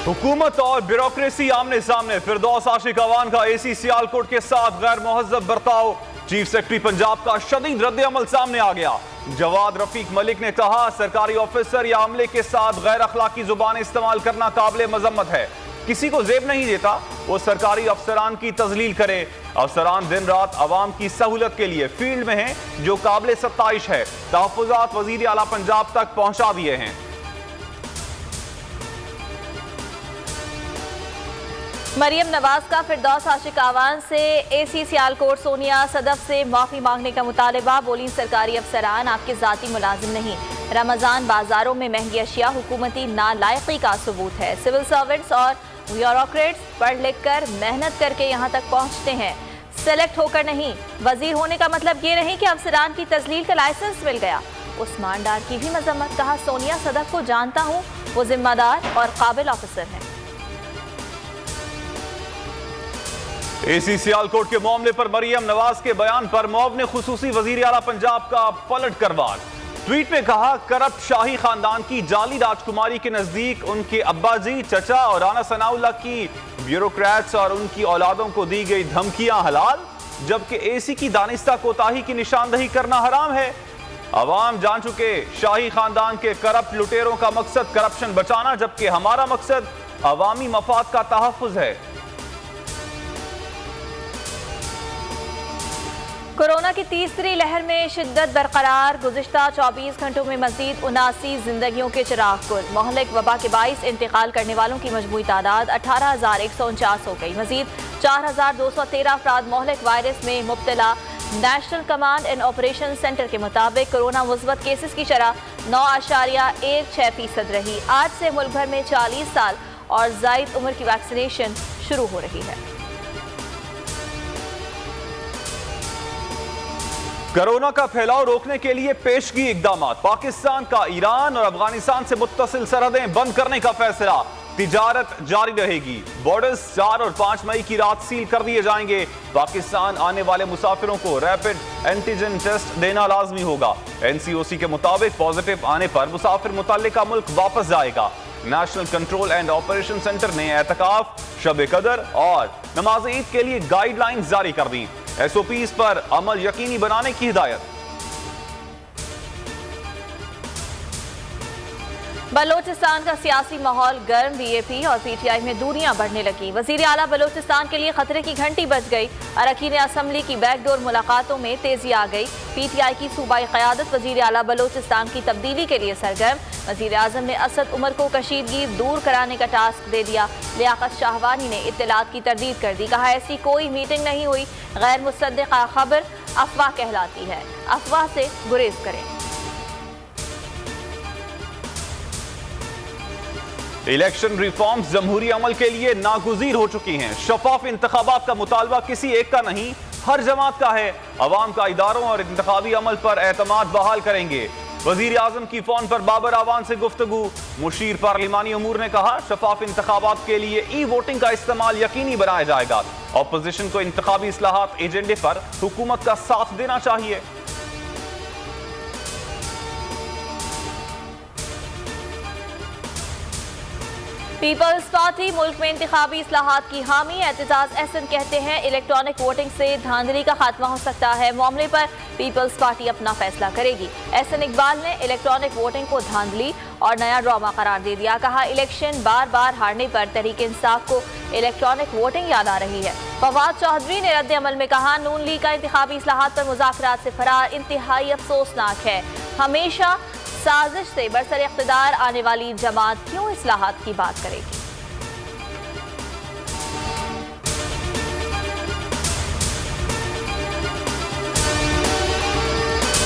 हुकूमत और ब्यूरोक्रेसी आमने सामने। फिरदौस आशिक अवान का एसी सियालकोट के साथ गैर मुहज्जब बर्ताव। चीफ सेक्रेटरी पंजाब का शदीद रद्द अमल सामने आ गया। जवाद रफीक मलिक ने कहा, सरकारी ऑफिसर या अमले के साथ गैर अखलाकी जुबान इस्तेमाल करना काबिल मजम्मत है। किसी को जेब नहीं देता वो सरकारी अफसरान की तजलील करे। अफसरान दिन रात अवाम की सहूलत के लिए फील्ड में हैं, जो काबिल सत्ताइश है। तहफ़्फ़ुज़ात वज़ीर आला पंजाब तक पहुंचा दिए हैं। मरियम नवाज का फिरदौस आशिक अवान से एसी सियालकोट सोनिया सदफ से माफी मांगने का मुतालबा। बोली, सरकारी अफसरान आपके जाती मुलाजिम नहीं। रमजान बाजारों में महंगी अशिया हुकूमती नालायकी का सबूत है। सिविल सर्वेंट्स और ब्यूरोक्रेट्स पढ़ लिख कर मेहनत करके यहाँ तक पहुँचते हैं, सेलेक्ट होकर नहीं। वजीर होने का मतलब ये नहीं कि अफसरान की तजलील का लाइसेंस मिल गया। उस्मान डार की भी मजम्मत। कहा, सोनिया सदफ को जानता हूँ, वो जिम्मेदार और काबिल ऑफिसर हैं। एसी सियालकोट के मामले पर मरियम नवाज के बयान पर मौब ने खुसूसी वजीर आला पंजाब का पलट करवार। ट्वीट में कहा, करप्ट शाही खानदान की जाली राजकुमारी के नजदीक उनके अब्बा जी, चचा और राना सनाउल्लाह की ब्यूरोक्रेट्स और उनकी औलादों को दी गई धमकियां हलाल, जबकि एसी की दानिस्ता कोताही की निशानदही करना हराम है। अवाम जान चुके शाही खानदान के करप्ट लुटेरों का मकसद करप्शन बचाना, जबकि हमारा मकसद अवामी मफाद का तहफ़्फ़ुज़ है। कोरोना की तीसरी लहर में शिद्दत बरकरार। गुज़िश्ता 24 घंटों में मजीद 79 जिंदगियों के चिराग गुल। मोहलिक वबा के बाइस इंतकाल करने वालों की मजमूई तादाद 18,149 हो गई। मजीद 4,213 अफराद मोहलिक वायरस में मुब्तला। National command and operation centre के मुताबिक कोरोना मुस्बत केसेस की शरह 9.16% रही। आज से मुल्क भर में 40 साल और ज़ायद उम्र की वैक्सीनेशन शुरू हो रही है। कोरोना का फैलाव रोकने के लिए पेशगी इकदाम। पाकिस्तान का ईरान और अफगानिस्तान से मुत्तसिल सरहदें बंद करने का फैसला। तिजारत जारी रहेगी। बॉर्डर्स 4 और 5 मई की रात सील कर दिए जाएंगे। पाकिस्तान आने वाले मुसाफिरों को रैपिड एंटीजन टेस्ट देना लाजमी होगा। NCOC के मुताबिक पॉजिटिव आने पर मुसाफिर मुतल्लिका मुल्क वापस जाएगा। National control and operation centre ने एतकाफ, शब कदर और नमाज ईद के लिए गाइडलाइंस जारी कर दी। SOPs पर अमल यकीनी बनाने की हिदायत। बलोचिस्तान का सियासी माहौल गर्म। BAP और PTI में दूरियां बढ़ने लगी। वजीर आला बलोचिस्तान के लिए खतरे की घंटी बज गई। अरकान असम्बली की बैकडोर मुलाकातों में तेजी आ गई। PTI की सूबाई क़यादत वजीर आला बलोचिस्तान की तब्दीली के लिए सरगर्म। वजीर आज़म ने असद उमर को कशीदगी दूर कराने का टास्क दे दिया। लियाकत शाहवानी ने इत्तलात की तरदीद कर दी। कहा, ऐसी कोई मीटिंग नहीं हुई। गैर मुसद्दिक़ा खबर अफवाह कहलाती है। अफवाह से गुरेज करें। इलेक्शन रिफॉर्म्स जमहूरी अमल के लिए नागुज़ीर हो चुकी हैं। शफाफ इंतखाबात का मुतालबा किसी एक का नहीं, हर जमात का है। अवाम का इदारों और इंतखाबी अमल पर एतमाद बहाल करेंगे। वजीर आजम की फोन पर बाबर आवान से गुफ्तगू। मुशीर पार्लिमानी अमूर ने कहा, शफाफ इंतखाबात के लिए ई-वोटिंग का इस्तेमाल यकीनी बनाया जाएगा। ऑपोजिशन को इंतखाबी इस्लाहात एजेंडे पर हुकूमत का साथ देना चाहिए। पीपल्स पार्टी मुल्क में इंतखाबी इस्लाहात की हामी। एतजाज एहसन कहते हैं, इलेक्ट्रॉनिक वोटिंग से धांधली का खात्मा हो सकता है। मामले पर पीपल्स पार्टी अपना फैसला करेगी। एहसन इकबाल ने इलेक्ट्रॉनिक वोटिंग को धांधली और नया ड्रामा करार दे दिया। कहा, इलेक्शन बार बार हारने पर तहरीक इंसाफ को इलेक्ट्रॉनिक वोटिंग याद आ रही है। फवाद चौधरी ने रद्द अमल में कहा, नून लीग का इंतखाबी इस्लाहात पर मुज़ाकरात से फरार इंतहाई अफसोसनाक है। हमेशा साजिश से बरसर इख्तिदार आने वाली जमात क्यों इस्लाहात की बात करेगी।